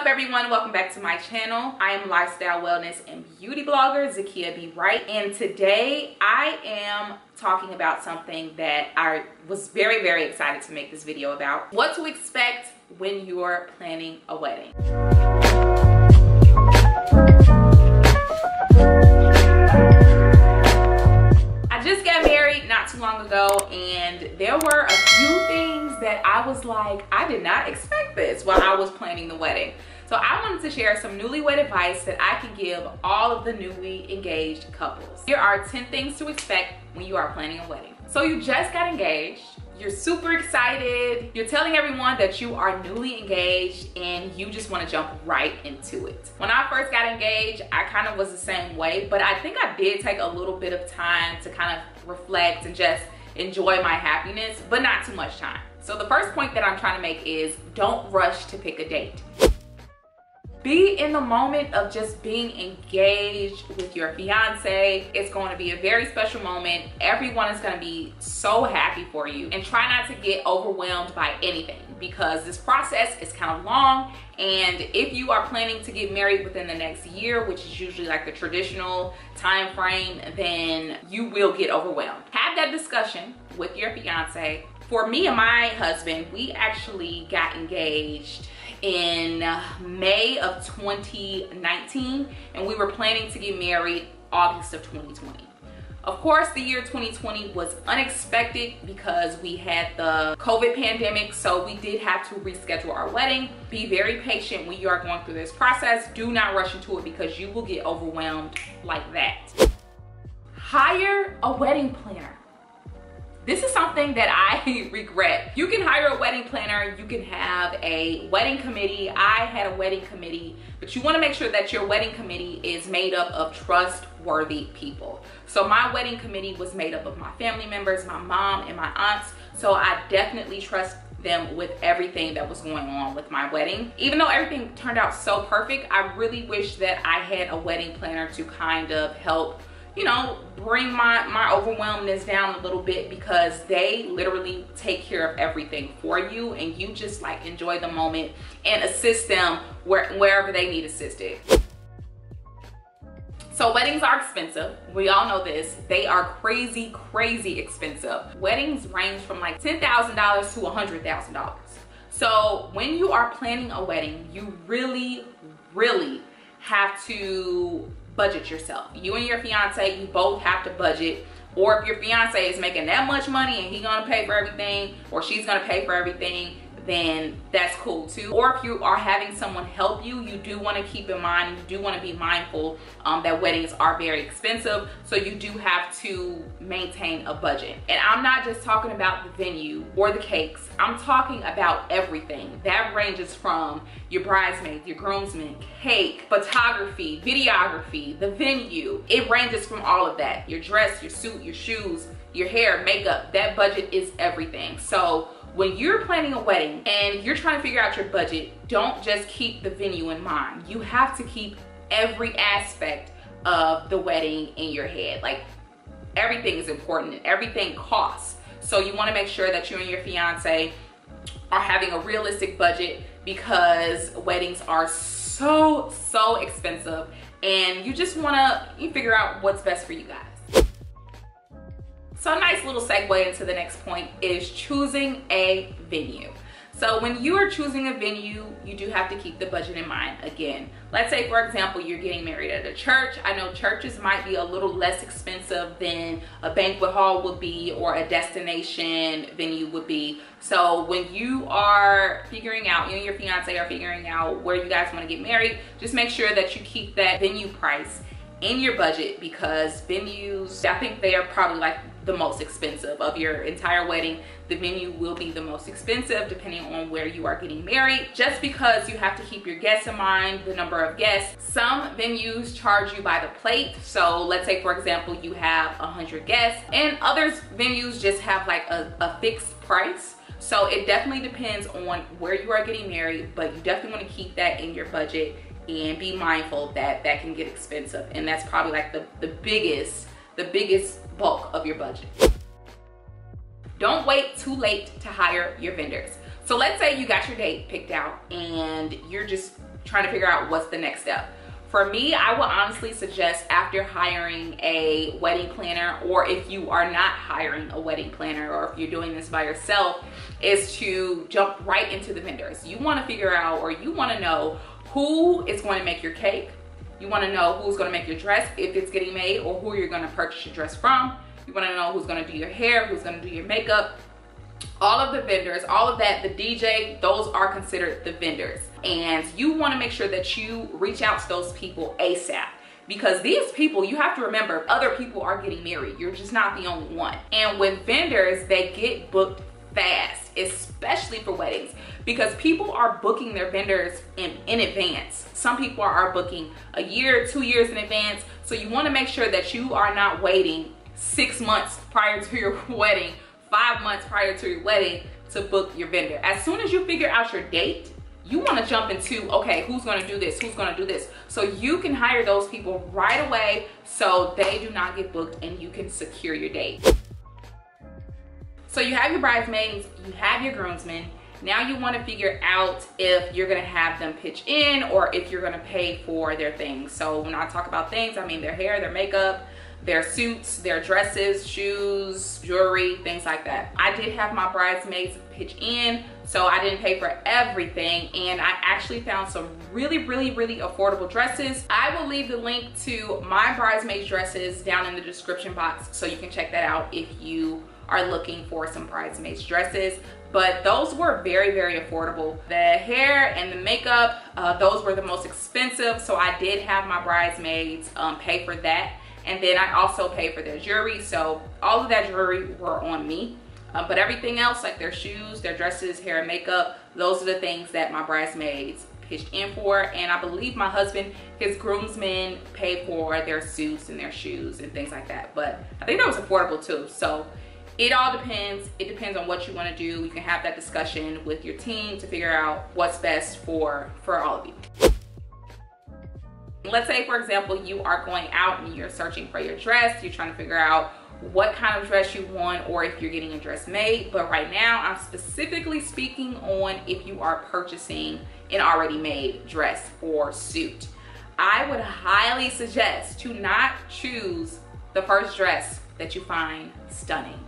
everyone? Welcome back to my channel. I am lifestyle, wellness, and beauty blogger Zakia B. Wright, and today I am talking about something that I was very excited to make this video about. What to expect when you're planning a wedding. I just got married not too long ago, and there were a few things that I was like, I did not expect this while I was planning the wedding. So I wanted to share some newlywed advice that I can give all of the newly engaged couples. Here are 10 things to expect when you are planning a wedding. So you just got engaged, you're super excited, you're telling everyone that you are newly engaged, and you just want to jump right into it. When I first got engaged, I kind of was the same way, but I think I did take a little bit of time to kind of reflect and just enjoy my happiness, but not too much time. So the first point that I'm trying to make is don't rush to pick a date. Be in the moment of just being engaged with your fiance. It's going to be a very special moment. Everyone is going to be so happy for you, and try not to get overwhelmed by anything, because this process is kind of long. And if you are planning to get married within the next year, which is usually like the traditional time frame, then you will get overwhelmed. Have that discussion with your fiance. For me and my husband, we actually got engaged in May of 2019, and we were planning to get married August of 2020. Of course, the year 2020 was unexpected because we had the COVID pandemic, so we did have to reschedule our wedding. Be very patient when you are going through this process. Do not rush into it, because you will get overwhelmed like that. Hire a wedding planner. This is something that I regret. You can hire a wedding planner, you can have a wedding committee. I had a wedding committee, but you wanna make sure that your wedding committee is made up of trustworthy people. So my wedding committee was made up of my family members, my mom and my aunts. So I definitely trust them with everything that was going on with my wedding. Even though everything turned out so perfect, I really wish that I had a wedding planner to kind of help, you know, bring my overwhelmness down a little bit, because they literally take care of everything for you, and you just like enjoy the moment and assist them wherever they need assisted. So weddings are expensive. We all know this. They are crazy expensive. Weddings range from like $10,000 to $100,000. So when you are planning a wedding, you really have to budget yourself. You and your fiance, you both have to budget. Or if your fiance is making that much money and he's gonna pay for everything, or she's gonna pay for everything, then that's cool too. Or if you are having someone help you, you do want to keep in mind, you do want to be mindful that weddings are very expensive, so you do have to maintain a budget. And I'm not just talking about the venue or the cakes, I'm talking about everything. That ranges from your bridesmaids, your groomsmen, cake, photography, videography, the venue. It ranges from all of that. Your dress, your suit, your shoes, your hair, makeup. That budget is everything. So when you're planning a wedding and you're trying to figure out your budget, don't just keep the venue in mind. You have to keep every aspect of the wedding in your head. Like, everything is important and everything costs. So you want to make sure that you and your fiance are having a realistic budget, because weddings are so expensive, and you just want to figure out what's best for you guys. So a nice little segue into the next point is choosing a venue. So when you are choosing a venue, you do have to keep the budget in mind. Again, let's say for example, you're getting married at a church. I know churches might be a little less expensive than a banquet hall would be, or a destination venue would be. So when you are figuring out, you and your fiance are figuring out where you guys want to get married, just make sure that you keep that venue price in your budget, because venues, I think they are probably like the most expensive of your entire wedding. The venue will be the most expensive depending on where you are getting married, just because you have to keep your guests in mind, the number of guests. Some venues charge you by the plate. So let's say for example, you have 100 guests, and others venues just have like a fixed price. So it definitely depends on where you are getting married, but you definitely want to keep that in your budget and be mindful that that can get expensive. And that's probably like the biggest bulk of your budget. Don't wait too late to hire your vendors. So let's say you got your date picked out and you're just trying to figure out what's the next step. For me, I would honestly suggest, after hiring a wedding planner, or if you are not hiring a wedding planner, or if you're doing this by yourself, is to jump right into the vendors. You want to figure out, or you want to know, who is going to make your cake. You want to know who's going to make your dress if it's getting made, or who you're going to purchase your dress from. You want to know who's going to do your hair, who's going to do your makeup. All of the vendors, all of that, the DJ, those are considered the vendors. And you want to make sure that you reach out to those people ASAP, because these people, you have to remember, other people are getting married. You're just not the only one. And with vendors, they get booked fast, especially for weddings, because people are booking their vendors in advance. Some people are booking a year, 2 years in advance. So you want to make sure that you are not waiting 6 months prior to your wedding, 5 months prior to your wedding to book your vendor. As soon as you figure out your date, you want to jump into, okay, who's going to do this, who's going to do this, so you can hire those people right away so they do not get booked and you can secure your date. So you have your bridesmaids, you have your groomsmen. Now you want to figure out if you're going to have them pitch in or if you're going to pay for their things. So when I talk about things, I mean their hair, their makeup, their suits, their dresses, shoes, jewelry, things like that. I did have my bridesmaids pitch in, so I didn't pay for everything, and I actually found some really affordable dresses. I will leave the link to my bridesmaids dresses down in the description box, so you can check that out if you are looking for some bridesmaids dresses. But those were very affordable. The hair and the makeup, those were the most expensive, so I did have my bridesmaids pay for that. And then I also paid for their jewelry, so all of that jewelry were on me. But everything else, like their shoes, their dresses, hair and makeup, those are the things that my bridesmaids pitched in for. And I believe my husband, his groomsmen, paid for their suits and their shoes and things like that. But I think that was affordable too. So it all depends. It depends on what you want to do. You can have that discussion with your team to figure out what's best for all of you. Let's say, for example, you are going out and you're searching for your dress. You're trying to figure out what kind of dress you want, or if you're getting a dress made. But right now, I'm specifically speaking on if you are purchasing an already made dress or suit. I would highly suggest to not choose the first dress that you find stunning.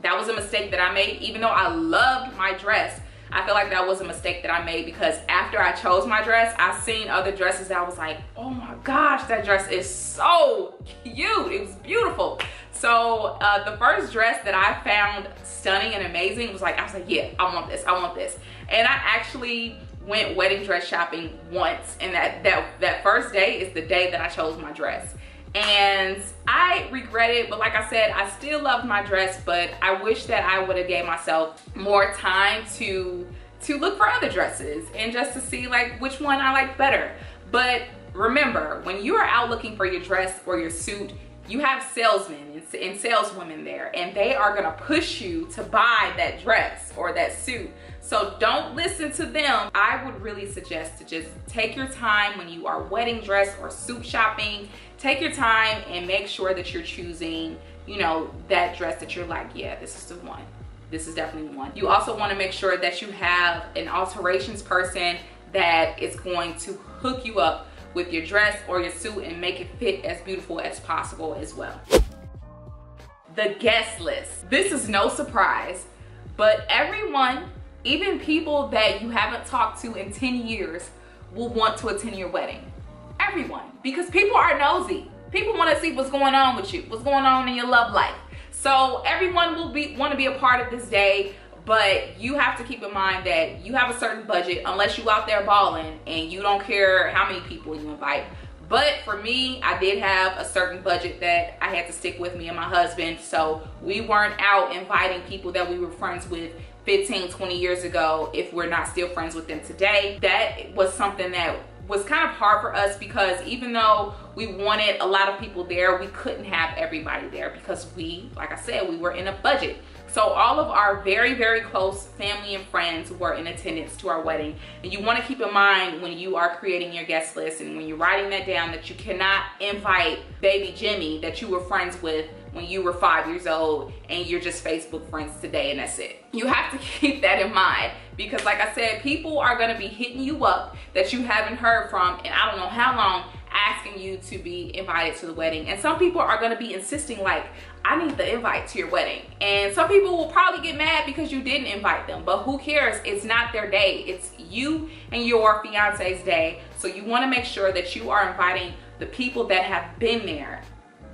That was a mistake that I made. Even though I loved my dress, I feel like that was a mistake that I made, because after I chose my dress, I seen other dresses that I was like, oh my gosh, that dress is so cute. It was beautiful. So the first dress that I found stunning and amazing was like, I was like, yeah, I want this, I want this. And I actually went wedding dress shopping once, and that first day is the day that I chose my dress. And I regret it, but like I said, I still loved my dress, but I wish that I would have gave myself more time to look for other dresses and just to see like which one I like better. But remember, when you are out looking for your dress or your suit, you have salesmen and saleswomen there, and they are gonna push you to buy that dress or that suit. So don't listen to them. I would really suggest to just take your time when you are wedding dress or suit shopping. Take your time and make sure that you're choosing, you know, that dress that you're like, yeah, this is the one. This is definitely the one. You also want to make sure that you have an alterations person that is going to hook you up with your dress or your suit and make it fit as beautiful as possible as well. The guest list. This is no surprise, but everyone, even people that you haven't talked to in 10 years, will want to attend your wedding. Everyone, because people are nosy. People want to see what's going on with you, what's going on in your love life. So everyone will want to be a part of this day, but you have to keep in mind that you have a certain budget, unless you out there balling and you don't care how many people you invite. But for me, I did have a certain budget that I had to stick with, me and my husband. So we weren't out inviting people that we were friends with 15, 20 years ago if we're not still friends with them today. That was something that was kind of hard for us, because even though we wanted a lot of people there, we couldn't have everybody there because we, like I said, we were in a budget. So all of our very, very close family and friends were in attendance to our wedding. And you want to keep in mind when you are creating your guest list and when you're writing that down that you cannot invite baby Jimmy that you were friends with when you were 5 years old and you're just Facebook friends today and that's it. You have to keep that in mind because like I said, people are going to be hitting you up that you haven't heard from and I don't know how long, asking you to be invited to the wedding. And some people are going to be insisting like, I need the invite to your wedding. And some people will probably get mad because you didn't invite them, but who cares? It's not their day. It's you and your fiance's day. So you want to make sure that you are inviting the people that have been there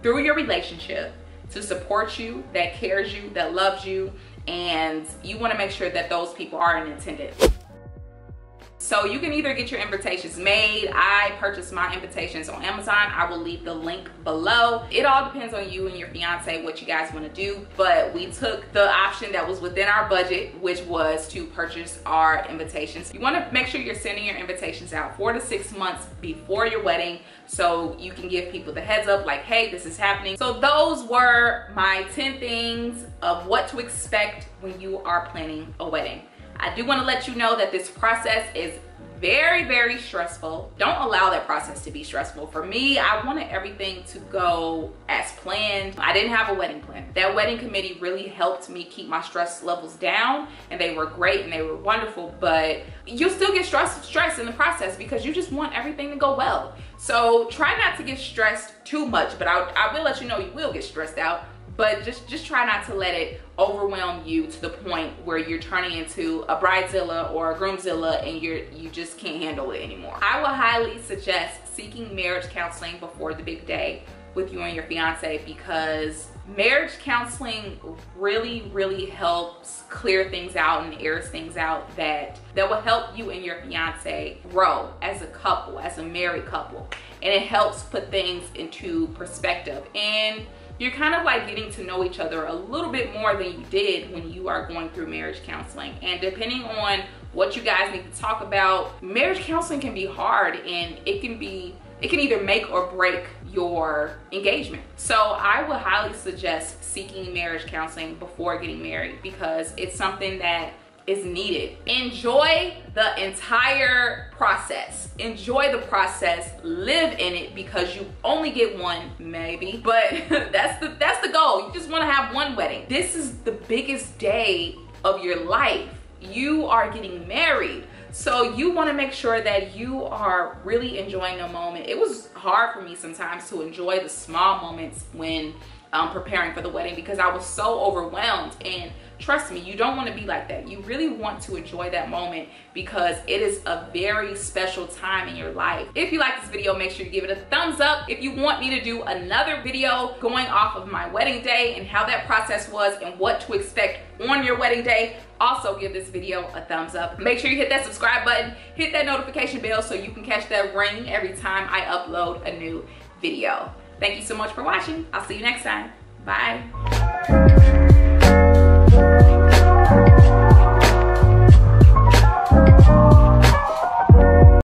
through your relationship to support you, that cares you, that loves you, and you want to make sure that those people are in attendance. So you can either get your invitations made. I purchased my invitations on Amazon. I will leave the link below. It all depends on you and your fiance, what you guys want to do. But we took the option that was within our budget, which was to purchase our invitations. You want to make sure you're sending your invitations out 4 to 6 months before your wedding so you can give people the heads up like, hey, this is happening. So those were my 10 things of what to expect when you are planning a wedding. I do want to let you know that this process is very, very stressful. Don't allow that process to be stressful. For me, I wanted everything to go as planned. I didn't have a wedding plan. That wedding committee really helped me keep my stress levels down and they were great and they were wonderful, but you'll still get stressed in the process because you just want everything to go well. So try not to get stressed too much, but I will let you know you will get stressed out. But just try not to let it overwhelm you to the point where you're turning into a bridezilla or a groomzilla and you just can't handle it anymore. I will highly suggest seeking marriage counseling before the big day with you and your fiance because marriage counseling really, really helps clear things out and airs things out that will help you and your fiance grow as a couple, as a married couple. And it helps put things into perspective. And you're kind of like getting to know each other a little bit more than you did when you are going through marriage counseling. And depending on what you guys need to talk about, marriage counseling can be hard and it can either make or break your engagement. So I would highly suggest seeking marriage counseling before getting married because it's something that is needed. Enjoy the entire process. Enjoy the process, live in it because you only get one, maybe, but that's the goal. You just want to have one wedding. This is the biggest day of your life. You are getting married. So you want to make sure that you are really enjoying the moment. It was hard for me sometimes to enjoy the small moments when preparing for the wedding because I was so overwhelmed. And trust me, you don't want to be like that. You really want to enjoy that moment because it is a very special time in your life. If you like this video, make sure you give it a thumbs up. If you want me to do another video going off of my wedding day and how that process was and what to expect on your wedding day, also give this video a thumbs up. Make sure you hit that subscribe button, hit that notification bell so you can catch that ring every time I upload a new video. Thank you so much for watching. I'll see you next time. Bye.